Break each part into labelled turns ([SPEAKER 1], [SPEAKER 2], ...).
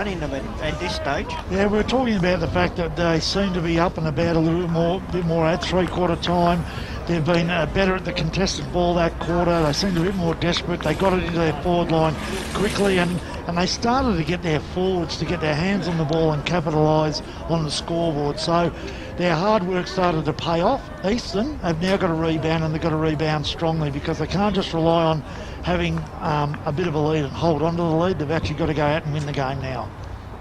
[SPEAKER 1] running them at this stage.
[SPEAKER 2] Yeah, we're talking about the fact that they seem to be up and about a little bit more at three-quarter time. They've been better at the contested ball that quarter. They seemed a bit more desperate. They got it into their forward line quickly, and they started to get their forwards to get their hands on the ball and capitalise on the scoreboard. So their hard work started to pay off. Eastern have now got a rebound, and they've got to rebound strongly because they can't just rely on having a bit of a lead and hold on to the lead. They've actually got to go out and win the game now.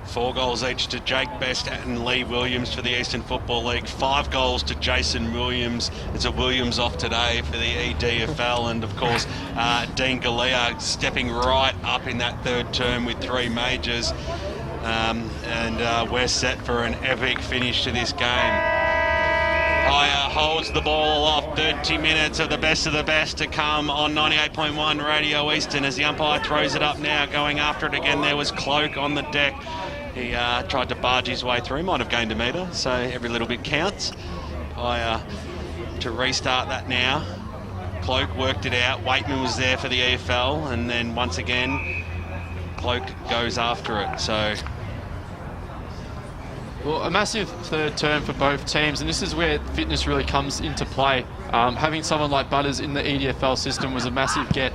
[SPEAKER 3] 4 goals each to Jake Best and Lee Williams for the Eastern Football League. 5 goals to Jason Williams. It's a Williams off today for the EDFL. And, of course, Dean Galea stepping right up in that third term with 3 majors. And we're set for an epic finish to this game. Hire holds the ball off. 30 minutes of the best to come on 98.1 Radio Eastern as the umpire throws it up now. Going after it again, there was Cloak on the deck. He tried to barge his way through, might have gained a metre, so every little bit counts. To restart that now. Cloak worked it out. Waitman was there for the EFL, and then once again, Cloak goes after it. So,
[SPEAKER 4] well, a massive third term for both teams, and this is where fitness really comes into play. Having someone like Butters in the EDFL system was a massive get.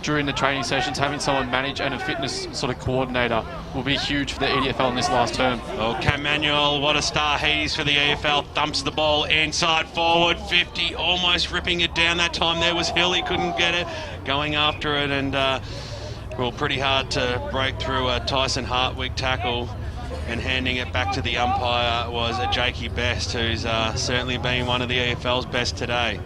[SPEAKER 4] During the training sessions, having someone manage and a fitness sort of coordinator will be huge for the EDFL in this last term.
[SPEAKER 3] Well, Cam Manuel, what a star he is for the EFL, thumps the ball inside forward, 50, almost ripping it down. That time there was Hill, he couldn't get it, going after it, and well, pretty hard to break through a Tyson Hartwig tackle, and handing it back to the umpire was a Jakey Best, who's certainly been one of the EFL's best today.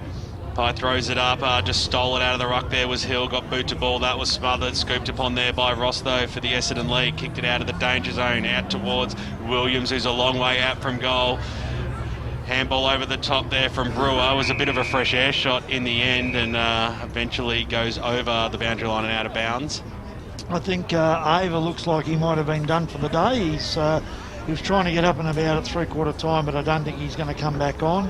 [SPEAKER 3] Pye throws it up, just stole it out of the ruck. There was Hill, got boot to ball, that was smothered, scooped upon there by Ross though for the Essendon League, kicked it out of the danger zone, out towards Williams, who's a long way out from goal. Handball over the top there from Brewer. It was a bit of a fresh air shot in the end, and eventually goes over the boundary line and out of bounds.
[SPEAKER 2] I think Ava looks like he might have been done for the day. He was trying to get up and about at three-quarter time, but I don't think he's going to come back on.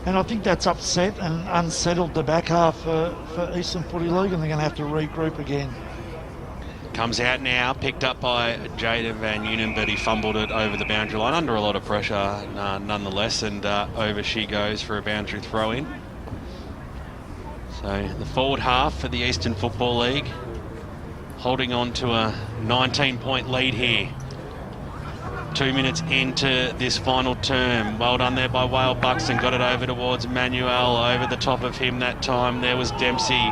[SPEAKER 2] And I think that's upset and unsettled the back half for Eastern Footy League, and they're going to have to regroup again.
[SPEAKER 3] Comes out now, picked up by Jaden Van Unen, but he fumbled it over the boundary line under a lot of pressure nonetheless, and over she goes for a boundary throw-in. So the forward half for the Eastern Football League holding on to a 19-point lead here. 2 minutes into this final term. Well done there by Wale Buxton. Got it over towards Manuel. Over the top of him that time. There was Dempsey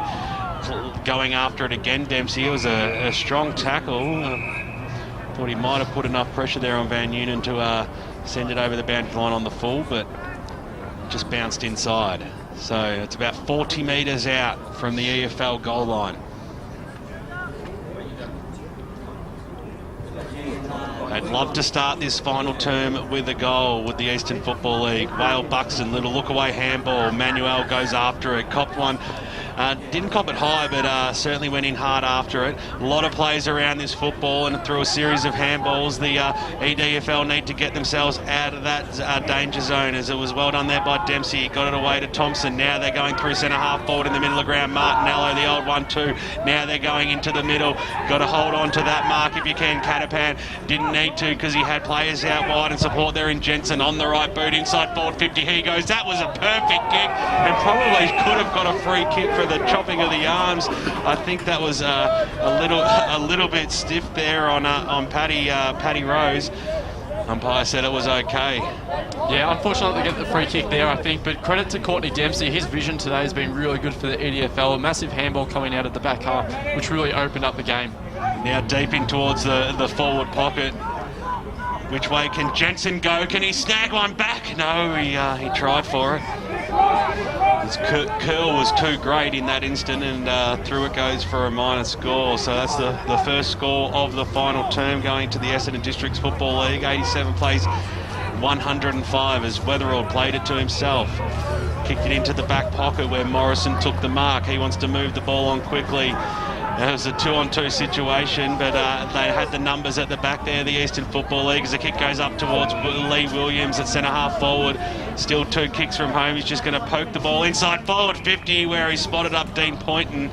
[SPEAKER 3] going after it again. Dempsey, it was a strong tackle. Thought he might have put enough pressure there on Van Unen to send it over the boundary line on the full, but just bounced inside. So it's about 40 metres out from the EFL goal line. I'd love to start this final term with a goal with the Eastern Football League. Wale Buxton, little look away handball. Manuel goes after it, copped one. Didn't cop it high, but certainly went in hard after it. A lot of plays around this football, and through a series of handballs, the EDFL need to get themselves out of that danger zone, as it was well done there by Dempsey. Got it away to Thompson. Now they're going through centre half forward in the middle of the ground. Martinello, the old 1-2. Now they're going into the middle. Got to hold on to that mark if you can. Catapan didn't need to because he had players out wide and support there in Jensen on the right boot. Inside forward 50, he goes. That was a perfect kick, and probably could have got a free kick for the chopping of the arms. I think that was a little bit stiff there on Paddy Rose. Umpire said it was okay.
[SPEAKER 4] Yeah, unfortunately they get the free kick there, I think, but credit to Courtney Dempsey. His vision today has been really good for the EDFL. A massive handball coming out of the back half, which really opened up the game.
[SPEAKER 3] Now deep in towards the forward pocket. Which way can Jensen go? Can he snag one back? No, he tried for it. His curl was too great in that instant, and through it goes for a minor score. So that's the first score of the final term going to the Essendon Districts Football League. 87 plays 105 as Weatherall played it to himself. Kicked it into the back pocket where Morrison took the mark. He wants to move the ball on quickly. It was a 2-on-2 situation, but they had the numbers at the back there, the Eastern Football League, as the kick goes up towards Lee Williams at centre half forward. Still 2 kicks from home. He's just going to poke the ball inside forward 50, where he spotted up Dean Poynton.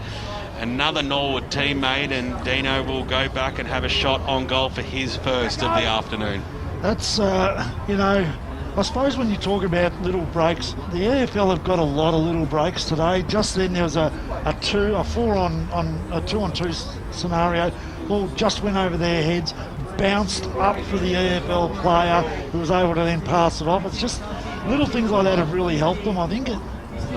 [SPEAKER 3] another Norwood teammate, and Dino will go back and have a shot on goal for his first of the afternoon.
[SPEAKER 2] That's, I suppose when you talk about little breaks, the AFL have got a lot of little breaks today. Just then there was a 2-on-2 scenario. Ball just went over their heads, bounced up for the AFL player who was able to then pass it off. It's just little things like that have really helped them, I think.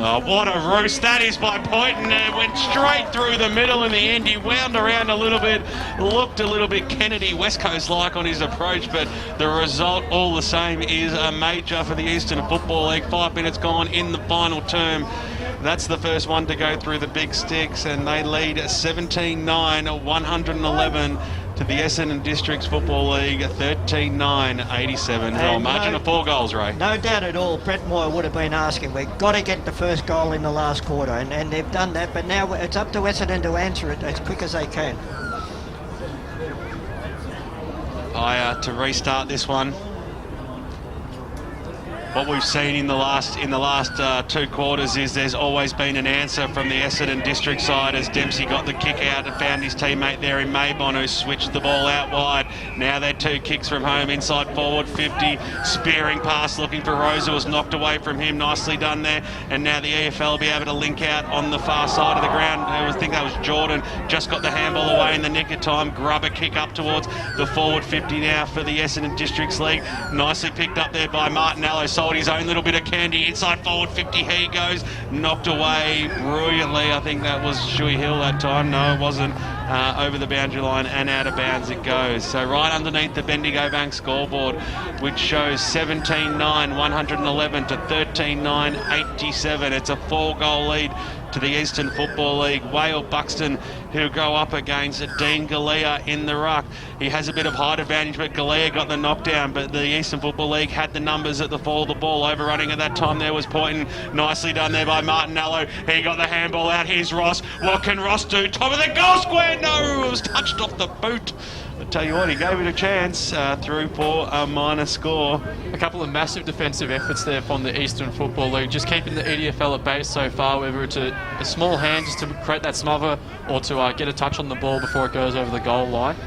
[SPEAKER 3] Oh, what a roost that is by Poynton. It went straight through the middle in the end. He wound around a little bit, looked a little bit Kennedy West Coast-like on his approach, but the result all the same is a major for the Eastern Football League. 5 minutes gone in the final term. That's the first one to go through the big sticks, and they lead 17-9, 111 to the Essendon Districts Football League, 13-9, 87. Oh, margin of 4 goals, Ray.
[SPEAKER 1] No doubt at all, Brett Moore would have been asking, we've got to get the first goal in the last quarter, and they've done that, but now it's up to Essendon to answer it as quick as they can.
[SPEAKER 3] To restart this one. What we've seen in the last 2 quarters is there's always been an answer from the Essendon District side as Dempsey got the kick out and found his teammate there in Maybon, who switched the ball out wide. Now they're 2 kicks from home, inside forward 50, spearing pass looking for Rose, who was knocked away from him. Nicely done there. And now the EFL will be able to link out on the far side of the ground. I think that was Jordan, just got the handball away in the nick of time. Grubber kick up towards the forward 50 now for the Essendon Districts League. Nicely picked up there by Martinello. Sold his own little bit of candy. Inside forward 50 he goes. Knocked away brilliantly. I think that was Shuey Hill that time. No, it wasn't. Over the boundary line and out of bounds it goes. So right underneath the Bendigo Bank scoreboard, which shows 17-9, 111 to 13-9, 87. It's a 4-goal lead to the Eastern Football League. Whale Buxton, who go up against Dean Galea in the ruck. He has a bit of height advantage, but Galea got the knockdown, but the Eastern Football League had the numbers at the fall of the ball. Overrunning at that time there was Poynton. Nicely done there by Martinello. He got the handball out. Here's Ross. What can Ross do? Top of the goal square. No, it was touched off the boot. I tell you what, he gave it a chance through for a minor score.
[SPEAKER 4] A couple of massive defensive efforts there from the Eastern Football League, just keeping the EDFL at bay so far, whether it's a small hand just to create that smother or to get a touch on the ball before it goes over the goal line.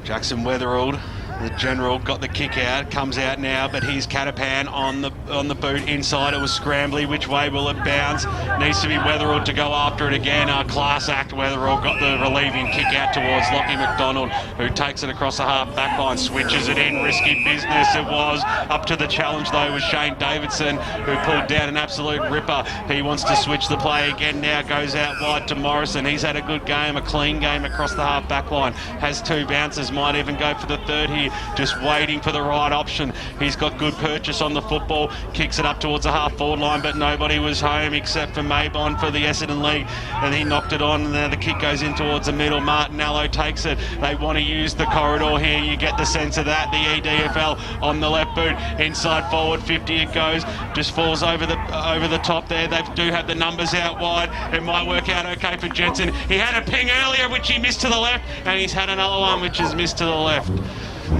[SPEAKER 3] Jackson Weatherald, the general, got the kick out, comes out now, but he's Catapan on the boot inside. It was Scrambly. Which way will it bounce? Needs to be Weatherald to go after it again. Class act. Weatherald got the relieving kick out towards Lockie McDonald, who takes it across the half back line, switches it in. Risky business it was. Up to the challenge though was Shane Davidson, who pulled down an absolute ripper. He wants to switch the play again now. Goes out wide to Morrison. He's had a good game, a clean game across the half back line. Has 2 bounces. Might even go for the third here. Just waiting for the right option. He's got good purchase on the football. Kicks it up towards the half forward line, but nobody was home except for Maybon for the Essendon League, and he knocked it on. And now the kick goes in towards the middle. Martinello takes it. They want to use the corridor here. You get the sense of that. The EDFL on the left boot. Inside forward 50 it goes. Just falls over the top there. They do have the numbers out wide. It might work out okay for Jensen. He had a ping earlier which he missed to the left, and he's had another one which is missed to the left.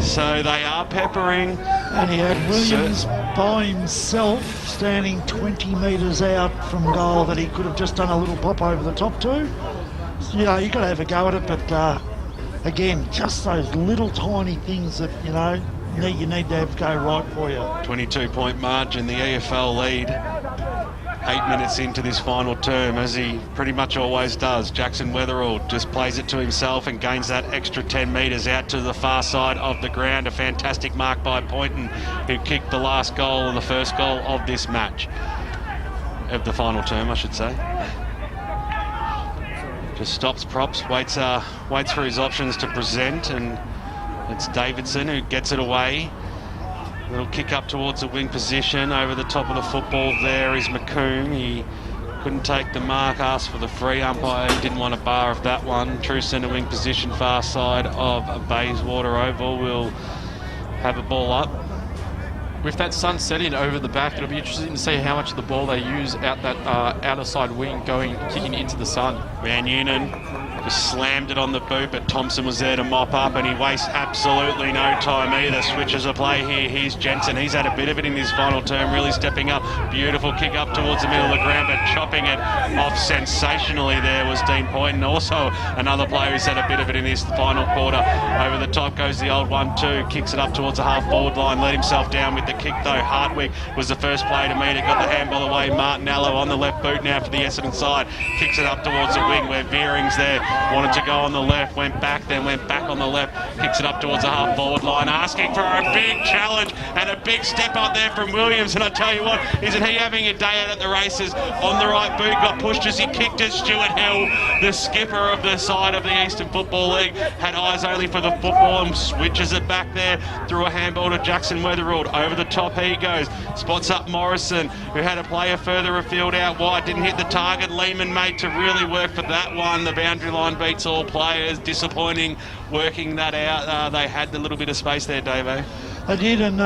[SPEAKER 3] So they are peppering.
[SPEAKER 2] And he had Williams by himself standing 20 metres out from goal that he could have just done a little pop over the top to. You know, you've got to have a go at it, but again, just those little tiny things that, you need to have go right for you.
[SPEAKER 3] 22-point margin, the EFL lead. 8 minutes into this final term, as he pretty much always does. Jackson Weatherall just plays it to himself and gains that extra 10 metres out to the far side of the ground. A fantastic mark by Poynton, who kicked the last goal and the first goal of this match. Of the final term, I should say. Just stops props, waits for his options to present, and it's Davidson who gets it away. Little kick up towards the wing position. Over the top of the football there is McComb. He couldn't take the mark, asked for the free. Umpire didn't want a bar of that one. True centre wing position, far side of Bayswater Oval. Will have a ball up.
[SPEAKER 4] with that sun setting over the back, it'll be interesting to see how much of the ball they use out that outer side wing kicking into the sun.
[SPEAKER 3] Van Noonan just slammed it on the boot, but Thompson was there to mop up, and he wastes absolutely no time either. Switches a play here. Here's Jensen. He's had a bit of it in his final term, really stepping up. Beautiful kick up towards the middle of the ground, but chopping it off sensationally there was Dean Poynton. Also another player who's had a bit of it in his final quarter. Over the top goes the old 1-2, kicks it up towards the half-forward line, let himself down with the kick though. Hartwig was the first player to meet it, got the handball away. Martinello on the left boot now for the Essendon side, kicks it up towards the wing where Veering's there. Wanted to go on the left, went back, then went back on the left, kicks it up towards the half-forward line, asking for a big challenge and a big step up there from Williams. And I tell you what, isn't he having a day out at the races? On the right boot, got pushed as he kicked it. Stuart Hill, the skipper of the side of the Eastern Football League, had eyes only for the football and switches it back there through a handball to Jackson Weatherald. Over the top he goes, spots up Morrison, who had a player further afield out wide, didn't hit the target. Lehman made to really work for that one. The boundary line beats all players. Disappointing working that out. They had the little bit of space there, Davo.
[SPEAKER 2] They did, and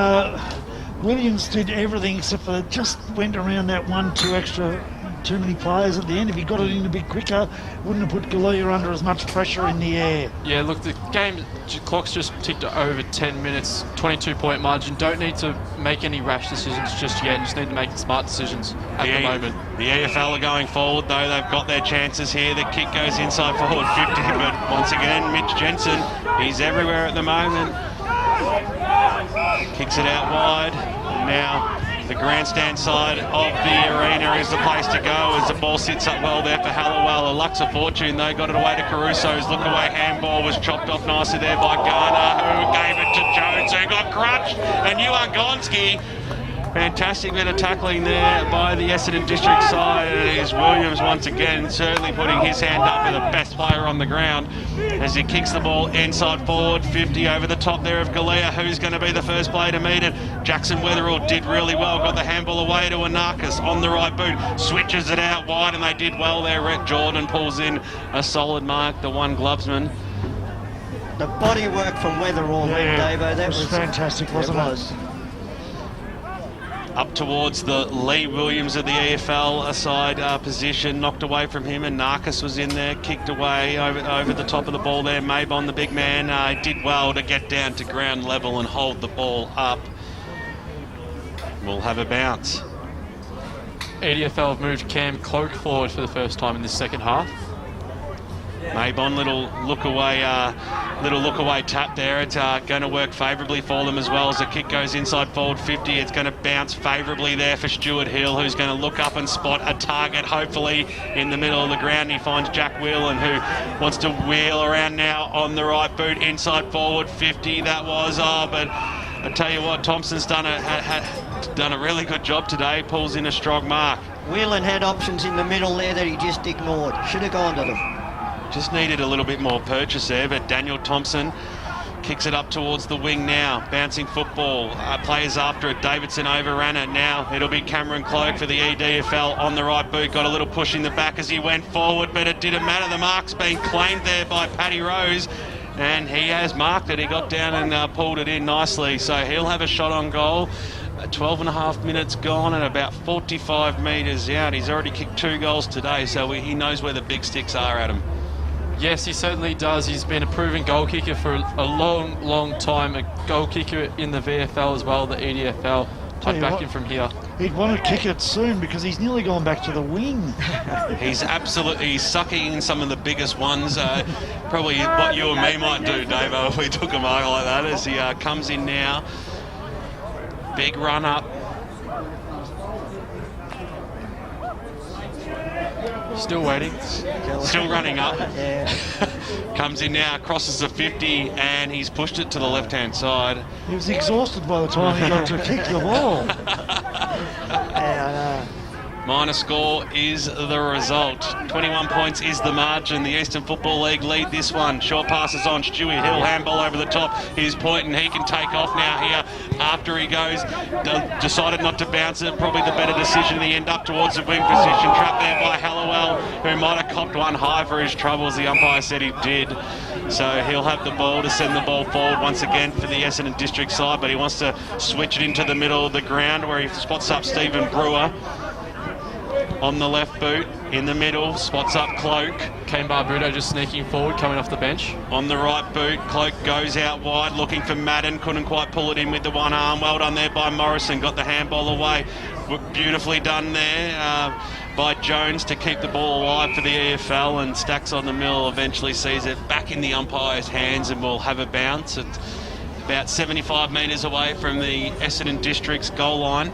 [SPEAKER 2] Williams did everything except for just went around that 1-2 extra, too many players at the end. If he got it in a bit quicker, wouldn't have put Galea under as much pressure in the air.
[SPEAKER 4] Yeah, look, the game clock's just ticked over 10 minutes, 22-point margin. Don't need to make any rash decisions just yet. Just need to make smart decisions at the moment.
[SPEAKER 3] The EFL are going forward though. They've got their chances here. The kick goes inside forward 50, but once again, Mitch Jensen, he's everywhere at the moment. Kicks it out wide. Now the grandstand side of the arena is the place to go as the ball sits up well there for Hallowell. A Luxor Fortune though got it away to Caruso's look away handball was chopped off nicely there by Garner, who gave it to Jones, who got crushed, and Gonski. Fantastic bit of tackling there by the Essendon District side. It is Williams once again certainly putting his hand up with the best player on the ground as he kicks the ball inside forward 50 over the top there of Galea, who's going to be the first player to meet it. Jackson Weatherall did really well, got the handball away to Anarchis on the right boot, switches it out wide, and they did well there. Rhett Jordan pulls in a solid mark, the one glovesman.
[SPEAKER 1] The body work from Weatherall, Davo, that was
[SPEAKER 2] fantastic, wasn't it?
[SPEAKER 3] Up towards the Lee Williams of the EFL side position, knocked away from him, and Narcus was in there, kicked away over the top of the ball there. Mabon, the big man, did well to get down to ground level and hold the ball up. We'll have a bounce.
[SPEAKER 4] EDFL have moved Cam Cloak forward for the first time in this second half.
[SPEAKER 3] Mabon, little look away tap there. It's going to work favourably for them as well as the kick goes inside forward 50. It's going to bounce favourably there for Stuart Hill, who's going to look up and spot a target, hopefully in the middle of the ground. He finds Jack Whelan, who wants to wheel around now on the right boot inside forward 50. That was, but I tell you what, Thompson's done a really good job today. Pulls in a strong mark.
[SPEAKER 1] Whelan had options in the middle there that he just ignored. Should have gone to them.
[SPEAKER 3] Just needed a little bit more purchase there, but Daniel Thompson kicks it up towards the wing now. Bouncing football, players after it. Davidson overran it. Now it'll be Cameron Cloak for the EDFL on the right boot. Got a little push in the back as he went forward, but it didn't matter. The mark's been claimed there by Paddy Rose, and he has marked it. He got down and pulled it in nicely, so he'll have a shot on goal. 12 and a half minutes gone and about 45 metres out. He's already kicked 2 goals today, so he knows where the big sticks are at him.
[SPEAKER 4] Yes, he certainly does. He's been a proven goal kicker for a long, long time. A goal kicker in the VFL as well, the EDFL. I'd back him from here.
[SPEAKER 2] He'd want to kick it soon because he's nearly gone back to the wing.
[SPEAKER 3] He's sucking in some of the biggest ones. Probably what you and me might do, Davo, if we took him over like that, as he comes in now. Big run up.
[SPEAKER 4] Still waiting.
[SPEAKER 3] Still running up.
[SPEAKER 1] Yeah.
[SPEAKER 3] Comes in now, crosses the 50, and he's pushed it to the left-hand side.
[SPEAKER 2] He was exhausted by the time he got to kick the ball.
[SPEAKER 1] Yeah, I know.
[SPEAKER 3] Minor score is the result. 21 points is the margin. The Eastern Football League lead this one. Short passes on Stewie Hill, handball over the top. He's pointing. He can take off now here after he goes. Decided not to bounce it. Probably the better decision. He end up towards the wing position. Trapped there by Hallowell, who might have copped one high for his troubles. The umpire said he did. So he'll have the ball to send the ball forward once again for the Essendon District side, but he wants to switch it into the middle of the ground where he spots up Stephen Brewer. On the left boot, in the middle, spots up Cloak.
[SPEAKER 4] Kane Barbuto just sneaking forward, coming off the bench.
[SPEAKER 3] On the right boot, Cloak goes out wide, looking for Madden. Couldn't quite pull it in with the one arm. Well done there by Morrison. Got the handball away. Beautifully done there by Jones to keep the ball alive for the EFL. And Stacks on the Mill eventually sees it back in the umpire's hands and will have a bounce. It's about 75 metres away from the Essendon District's goal line.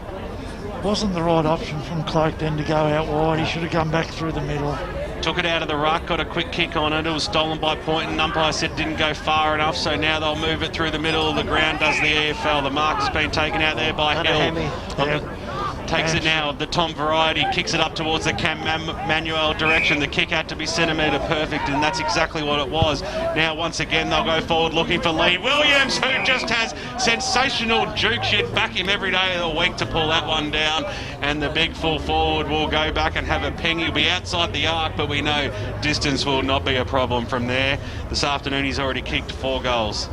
[SPEAKER 2] Wasn't the right option from Cloak then to go out wide. He should have come back through the middle.
[SPEAKER 3] Took it out of the ruck, got a quick kick on it. It was stolen by Point, and umpire said didn't go far enough, so now they'll move it through the middle of the ground, does the EFL. The mark has been taken out there by Hill. Takes it now of the Tom variety, kicks it up towards the Cam Manuel direction. The kick had to be centimetre perfect, and that's exactly what it was. Now, once again, they'll go forward looking for Lee Williams, who just has sensational juke. She'd back him every day of the week to pull that one down. And the big full forward will go back and have a ping. He'll be outside the arc, but we know distance will not be a problem from there. This afternoon, he's already kicked 4 goals.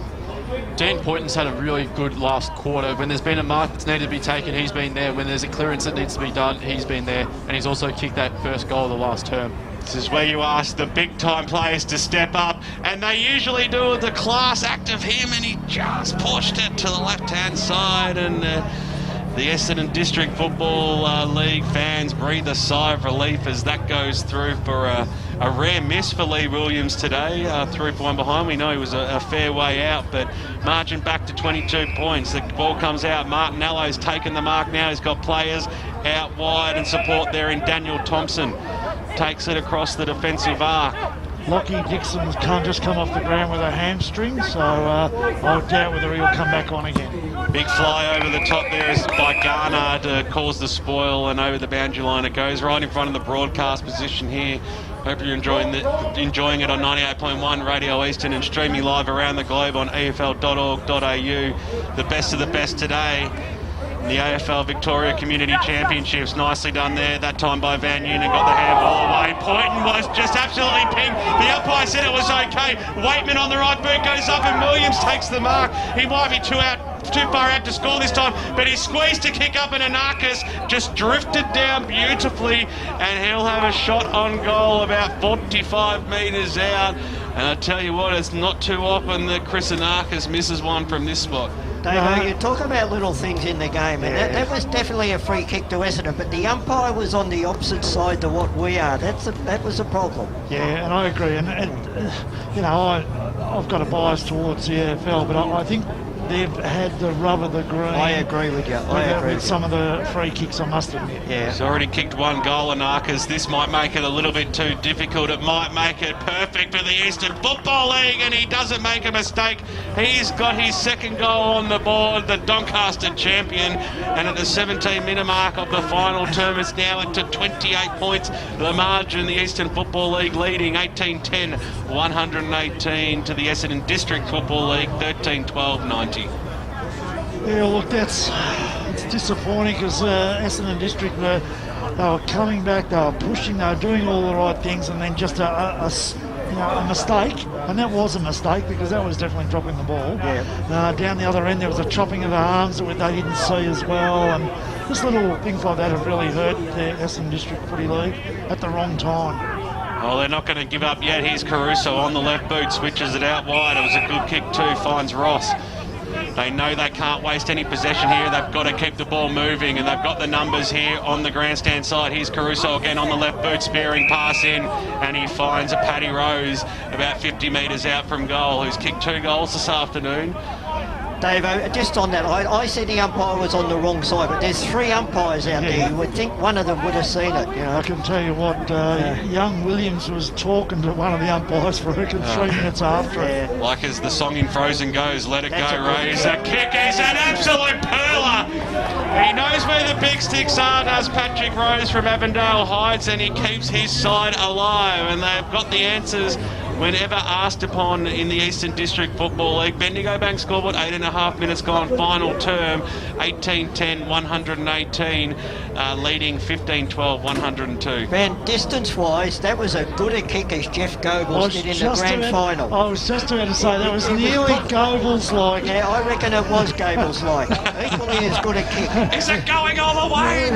[SPEAKER 4] Dean Poynton's had a really good last quarter. When there's been a mark that's needed to be taken, he's been there. When there's a clearance that needs to be done, he's been there. And he's also kicked that first goal of the last term.
[SPEAKER 3] This is where you ask the big-time players to step up, and they usually do the class act of him, and he just pushed it to the left-hand side, and the Essendon District Football League fans breathe a sigh of relief as that goes through for a rare miss for Lee Williams today. Through for one behind. We know he was a fair way out, but margin back to 22 points. The ball comes out. Martinello's taken the mark now. He's got players out wide and support there in Daniel Thompson. Takes it across the defensive arc.
[SPEAKER 2] Lockie Dixon can't just come off the ground with a hamstring, so I doubt whether he'll come back on again.
[SPEAKER 3] Big fly over the top there is by Garner to cause the spoil, and over the boundary line it goes right in front of the broadcast position here. Hope you're enjoying it on 98.1 Radio Eastern and streaming live around the globe on efl.org.au. The best of the best today. The AFL Victoria Community Championships, nicely done there, that time by Van Unen, got the handball away. Poynton was just absolutely pinged. The umpire said it was okay. Waitman on the right boot goes up and Williams takes the mark. He might be too far out to score this time, but he squeezed to kick up and Anarchis just drifted down beautifully, and he'll have a shot on goal about 45 metres out. And I tell you what, it's not too often that Chris Anarchis misses one from this spot.
[SPEAKER 1] Dave, you talk about little things in the game, and that was definitely a free kick to Essendon, but the umpire was on the opposite side to what we are. That was a problem.
[SPEAKER 2] Yeah, and I agree. And you know, I've got a bias towards the AFL, but I think they've had the rub of the green.
[SPEAKER 1] I agree with you.
[SPEAKER 2] With some of the free kicks, I must admit.
[SPEAKER 3] Yeah. He's already kicked 1 goal, Anarchis. This might make it a little bit too difficult. It might make it perfect for the Eastern Football League, and he doesn't make a mistake. He's got his 2nd goal on the board, the Doncaster champion, and at the 17-minute mark of the final term, it's now at 28 points. The margin, the Eastern Football League leading 18-10, 118 to the Essendon District Football League, 13-12-90.
[SPEAKER 2] Yeah, look, it's disappointing because Essendon District they were coming back, they were pushing, they were doing all the right things, and then just a mistake, and that was a mistake because that was definitely dropping the ball.
[SPEAKER 1] Yeah.
[SPEAKER 2] Down the other end there was a chopping of the arms that they didn't see as well, and just little things like that have really hurt the Essendon District Footy League at the wrong time.
[SPEAKER 3] Well, they're not going to give up yet. Here's Caruso on the left boot, switches it out wide. It was a good kick too, finds Ross. They know they can't waste any possession here. They've got to keep the ball moving, and they've got the numbers here on the grandstand side. Here's Caruso again on the left boot, spearing pass in, and he finds a Paddy Rose about 50 metres out from goal, who's kicked 2 goals this afternoon.
[SPEAKER 1] Dave, just on that, I said the umpire was on the wrong side, but there's 3 umpires out there. You would think one of them would have seen it, you know.
[SPEAKER 2] I can tell you what, young Williams was talking to one of the umpires for 3 minutes after it.
[SPEAKER 3] Like as the song in Frozen goes, let it
[SPEAKER 1] That's
[SPEAKER 3] go,
[SPEAKER 1] a
[SPEAKER 3] Ray. That kick is an absolute perler. He knows where the big sticks are, does Patrick Rose from Avondale Heights, and he keeps his side alive, and they've got the answers whenever asked upon in the Eastern District Football League. Bendigo Bank scoreboard, 8.5 minutes gone, final term, 18-10, 118, leading 15-12, 102.
[SPEAKER 1] Man, distance-wise, that was a gooder kick as Jeff Goebbels did in the grand final.
[SPEAKER 2] I was just about to say, that was nearly Goebbels-like.
[SPEAKER 1] Yeah, I reckon it was Goebbels-like. Equally as good a kick.
[SPEAKER 3] Is it going all the way?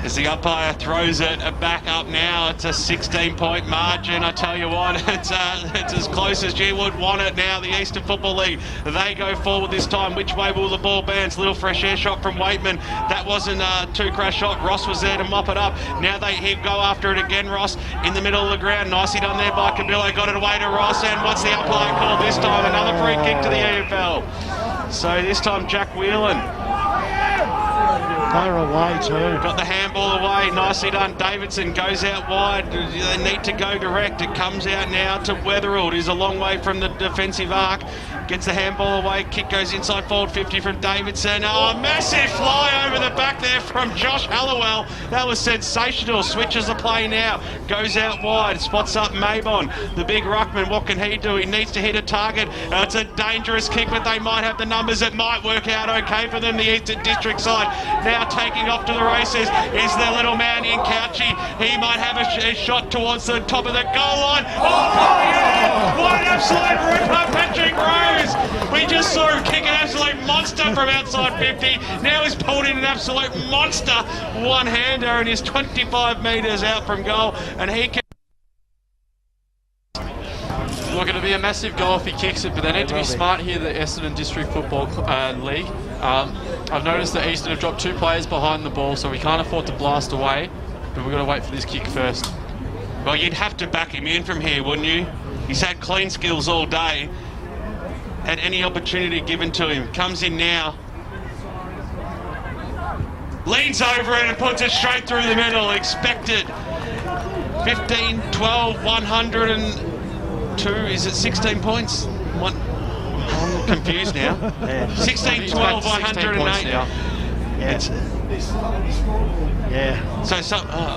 [SPEAKER 3] As the umpire throws it back up now, it's a 16-point margin. I tell you what, it's as close as you would want it now. The Eastern Football League, they go forward this time. Which way will the ball bounce? Little fresh air shot from Waitman. That wasn't a two-crash shot. Ross was there to mop it up. Now they go after it again. Ross in the middle of the ground. Nicely done there by Cabillo. Got it away to Ross. And what's the umpire call this time? Another free kick to the EFL. So this time Jack Whelan.
[SPEAKER 2] They're away too.
[SPEAKER 3] Got the handball away, nicely done. Davidson goes out wide. They need to go direct. It comes out now to Weatherald, who's a long way from the defensive arc. Gets the handball away. Kick goes inside forward 50 from Davidson. Oh, massive fly over the back there from Josh Hallowell. That was sensational. Switches the play now. Goes out wide. Spots up Mabon. The big ruckman. What can he do? He needs to hit a target. It's a dangerous kick, but they might have the numbers. It might work out okay for them, the Eastern District side. Now taking off to the races is the little man in Couchy. He might have a shot towards the top of the goal line. Oh, my! What an absolute ripper, Patrick Rose! We just saw him kick an absolute monster from outside 50. Now he's pulled in an absolute monster one-hander and is 25 metres out from goal, and he can...
[SPEAKER 4] Look, it'll be a massive goal if he kicks it, but they need to be smart here, the Essendon District Football League. I've noticed that Eastern have dropped 2 players behind the ball, so we can't afford to blast away, but we've got to wait for this kick first.
[SPEAKER 3] Well, you'd have to back him in from here, wouldn't you? He's had clean skills all day. Had any opportunity given to him. Comes in now. Leans over it and puts it straight through the middle. Expected. 15, 12, 102. Is it 16 points? One. I'm confused now. 16, 12, 108.
[SPEAKER 1] Yeah.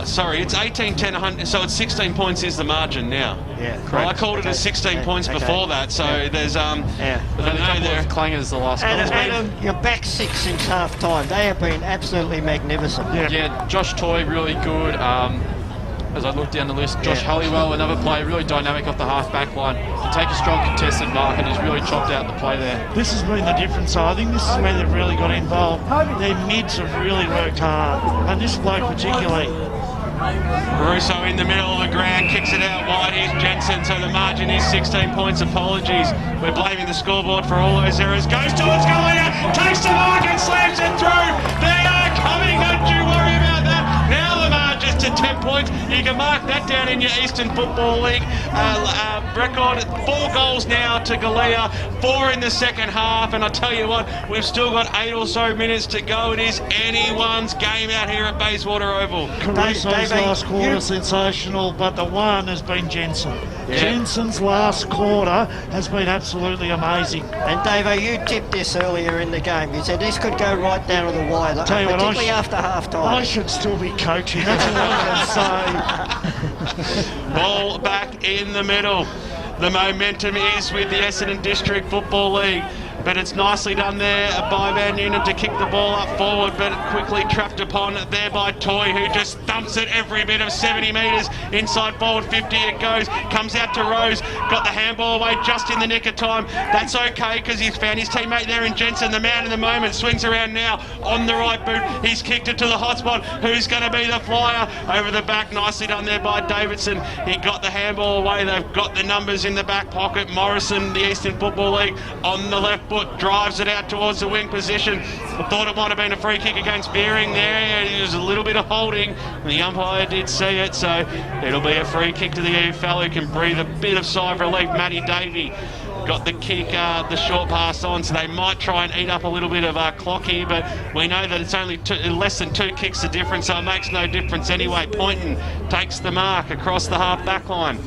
[SPEAKER 3] Sorry, it's 18, 10, 100. So it's 16 points is the margin now.
[SPEAKER 1] Yeah, correct.
[SPEAKER 3] Well, I called it as 16 points before that, so there's
[SPEAKER 4] But then a couple of clangers the last couple.
[SPEAKER 1] Adam, your back 6 since half time. They have been absolutely magnificent.
[SPEAKER 4] Yeah, Josh Toy, really good. As I look down the list, Josh Halliwell, another player, really dynamic off the half-back line. To take a strong contested mark, and he's really chopped out the play there.
[SPEAKER 2] This has been the difference. I think this is where they've really got involved. Their mids have really worked hard, and this bloke particularly.
[SPEAKER 3] Russo in the middle of the ground, kicks it out wide. Here's Jensen, so the margin is 16 points. Apologies. We're blaming the scoreboard for all those errors. Goes towards Galena, takes the mark and slams it through. They are coming, don't you worry about that. Now the margin's to 10 points. You can mark that down in your Eastern Football League record. 4 goals now to Galea, 4 in the second half, and I tell you what, we've still got 8 or so minutes to go. It is anyone's game out here at Bayswater Oval.
[SPEAKER 2] Caruso's last quarter sensational, but the one has been Jensen. Yeah. Jensen's last quarter has been absolutely amazing.
[SPEAKER 1] And Davo, you tipped this earlier in the game. You said this could go right down to the wire, particularly after half time.
[SPEAKER 2] I should still be coaching. That's what I can say.
[SPEAKER 3] Ball back in the middle. The momentum is with the Essendon District Football League, but it's nicely done there by Van Noonan to kick the ball up forward, but quickly trapped upon there by Toy, who just thumps it every bit of 70 metres. Inside forward 50 it goes, comes out to Rose, got the handball away just in the nick of time. That's okay because he's found his teammate there in Jensen, the man in the moment, swings around now on the right boot. He's kicked it to the hot spot. Who's going to be the flyer? Over the back, nicely done there by Davidson. He got the handball away. They've got the numbers in the back pocket. Morrison, the Eastern Football League, on the left foot, drives it out towards the wing position. I thought it might have been a free kick against Beering there. There was a little bit of holding. The umpire did see it, so it'll be a free kick to the EFL, who can breathe a bit of sigh of relief. Matty Davey got the kick, the short pass on, so they might try and eat up a little bit of clock here, but we know that it's only less than 2 kicks a difference, so it makes no difference anyway. Poynton takes the mark across the half-back line.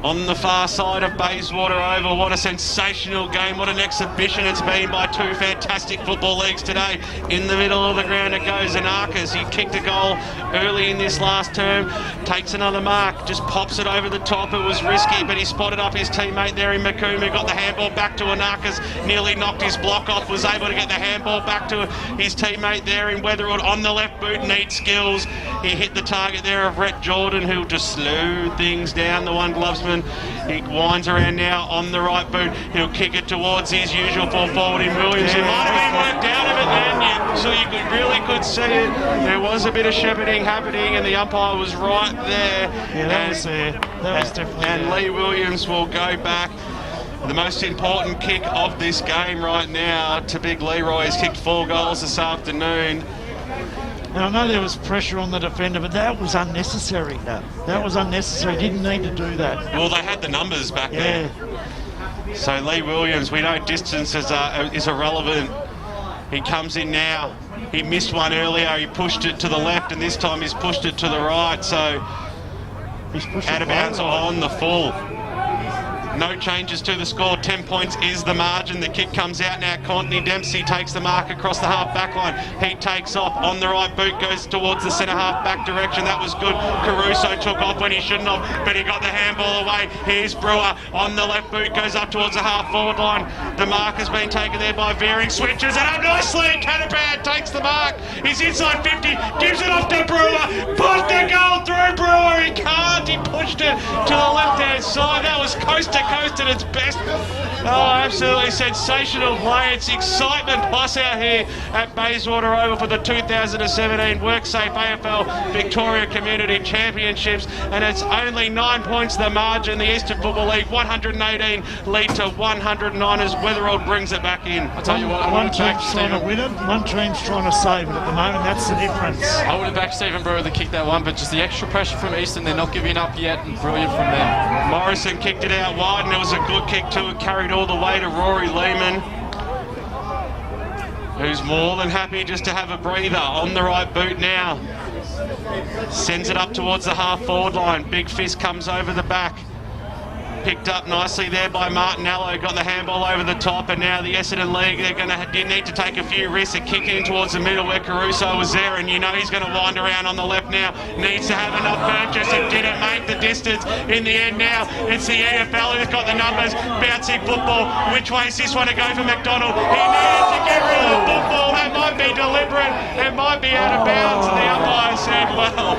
[SPEAKER 3] On the far side of Bayswater Oval, what a sensational game, what an exhibition it's been by 2 fantastic football leagues today. In the middle of the ground it goes, Anarkas. He kicked a goal early in this last term, takes another mark, just pops it over the top. It was risky, but he spotted up his teammate there in Makumu, got the handball back to Anarkas, nearly knocked his block off, was able to get the handball back to his teammate there in Weatherwood on the left boot, neat skills. He hit the target there of Rhett Jordan, who'll just slow things down, the one glovesman. He winds around now on the right boot. He'll kick it towards his usual full forward in Williams. It might have been worked out of it then, so you really could see it. There was a bit of shepherding happening, and the umpire was right there.
[SPEAKER 2] Yeah, that was there. That was definitely
[SPEAKER 3] And
[SPEAKER 2] there.
[SPEAKER 3] Lee Williams will go back. The most important kick of this game right now to Big Leroy. He's kicked 4 goals this afternoon.
[SPEAKER 2] And I know there was pressure on the defender, but that was unnecessary.
[SPEAKER 1] No.
[SPEAKER 2] That was unnecessary. Didn't need to do that.
[SPEAKER 3] Well, they had the numbers back
[SPEAKER 2] Yeah.
[SPEAKER 3] there. So Lee Williams, we know distance is irrelevant. He comes in now. He missed one earlier. He pushed it to the left, and this time he's pushed it to the right. So
[SPEAKER 2] He's pushing
[SPEAKER 3] out of bounds on the full. No changes to the score. 10 points is the margin. The kick comes out now. Courtney Dempsey takes the mark across the half-back line. He takes off on the right boot, goes towards the centre half-back direction. That was good. Caruso took off when he shouldn't have, but he got the handball away. Here's Brewer on the left boot, goes up towards the half-forward line. The mark has been taken there by Veering. Switches it up nicely. Catapan takes the mark. He's inside 50. Gives it off to Brewer. Put the goal through Brewer. He can't. He pushed it to the left-hand side. That was coast to coast at its best. Oh, absolutely sensational play. It's excitement plus out here at Bayswater Oval for the 2017 WorkSafe AFL Victoria Community Championships, and it's only 9 points the margin. The Eastern Football League 118 lead to 109 as Weatherald brings it back in.
[SPEAKER 4] I'll tell you what, I
[SPEAKER 2] One
[SPEAKER 4] would have backed
[SPEAKER 2] team's trying to
[SPEAKER 4] Stephen.
[SPEAKER 2] win it, one team's trying to save it at the moment. That's the difference.
[SPEAKER 4] I would have backed Stephen Brewer to kick that one, but just the extra pressure from Eastern, they're not giving up yet, and brilliant from them.
[SPEAKER 3] Morrison kicked it out wide, and it was a good kick too. It carried all the way to Rory Lehman, who's more than happy just to have a breather on the right boot now. Sends it up towards the half-forward line. Big Fist comes over the back. Picked up nicely there by Martinello, got the handball over the top, and now the Essendon League, they're going to need to take a few risks and kick in towards the middle where Caruso was there, and you know he's going to wind around on the left now. Needs to have enough purchase and didn't make the distance in the end now. It's the EFL who's got the numbers. Bouncing football. Which way is this one to go for McDonald? He needed to get rid of the football. That might be deliberate. It might be out of bounds. And the umpire said, well,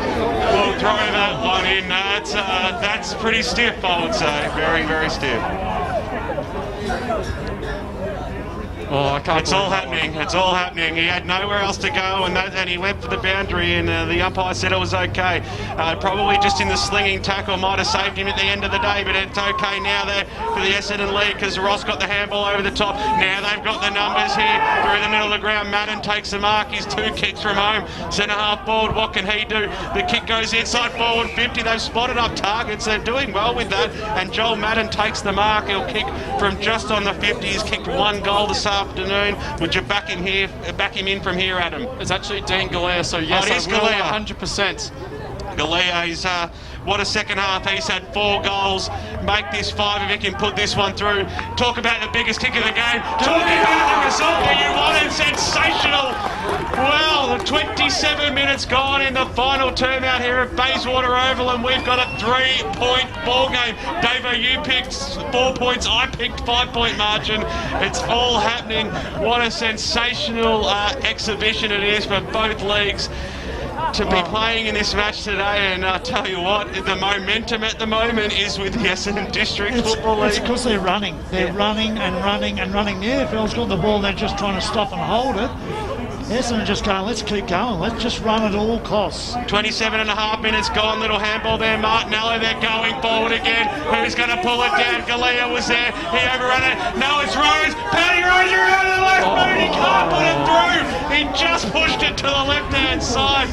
[SPEAKER 3] we'll throw that one in. That's pretty stiff, I would say. Very, very stiff.
[SPEAKER 4] Oh, I can't.
[SPEAKER 3] It's all happening. It's all happening. He had nowhere else to go, and he went for the boundary, and the umpire said it was okay. Probably just in the slinging tackle might have saved him at the end of the day, but it's okay now there for the Essendon League because Ross got the handball over the top. Now they've got the numbers here through the middle of the ground. Madden takes the mark. He's 2 kicks from home. Centre half forward. What can he do? The kick goes inside forward 50. They've spotted up targets. They're doing well with that. And Joel Madden takes the mark. He'll kick from just on the 50. He's kicked 1 goal this afternoon. Would you back him in from here, Adam?
[SPEAKER 4] It's actually Dean Galea, so yes,
[SPEAKER 3] it is
[SPEAKER 4] I will
[SPEAKER 3] Galea.
[SPEAKER 4] 100%.
[SPEAKER 3] Galea is what a second half. He's had 4 goals. Make this 5 if he can put this one through. Talk about the biggest kick of the game. Talk about the result that you wanted. Sensational. Well, 27 minutes gone in the final term out here at Bayswater Oval, and we've got a 3-point ball game. Davo, you picked 4 points. I picked 5-point margin. It's all happening. What a sensational exhibition it is for both leagues to be playing in this match today, and I'll tell you what, the momentum at the moment is with the Essendon District Football League.
[SPEAKER 2] It's because they're running. They're running and running and running. The AFL's got the ball, they're just trying to stop and hold it. Essendon just going, let's keep going. Let's just run at all costs.
[SPEAKER 3] 27 and a half minutes gone. Little handball there. Martinelli, they're going forward again. Who's going to pull it down? Galea was there. He overran it. No, it's Rose. Paddy Rose around to the left boot. He can't put it through. He just pushed it to the left-hand side.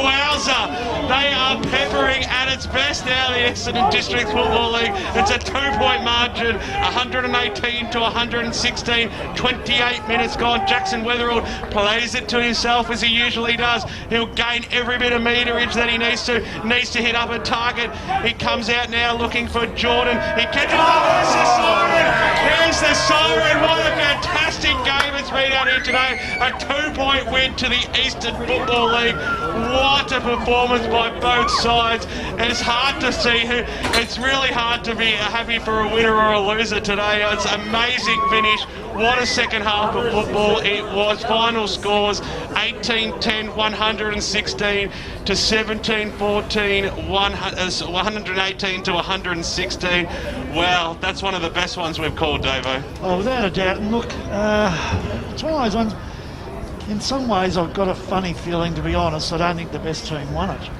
[SPEAKER 3] Wowza. They are peppering at its best now, the Essendon District Football League. It's a 2-point margin. 118 to 116. 28 minutes gone. Jackson Weatherald plays it to himself as he usually does. He'll gain every bit of meterage that he needs to hit up a target. He comes out now looking for Jordan. He catches there's the siren. There's the siren. What a fantastic game it's been out here today. A 2-point win to the Eastern Football League. What a performance by both sides. It's hard to see it's really hard to be happy for a winner or a loser today. It's an amazing finish. What a second half of football it was. Final scores 18-10, 116 to 17-14, 118 to 116. Wow, that's one of the best ones we've called, Davo.
[SPEAKER 2] Oh, without a doubt. And look, it's one of those ones, in some ways I've got a funny feeling, to be honest. I don't think the best team won it.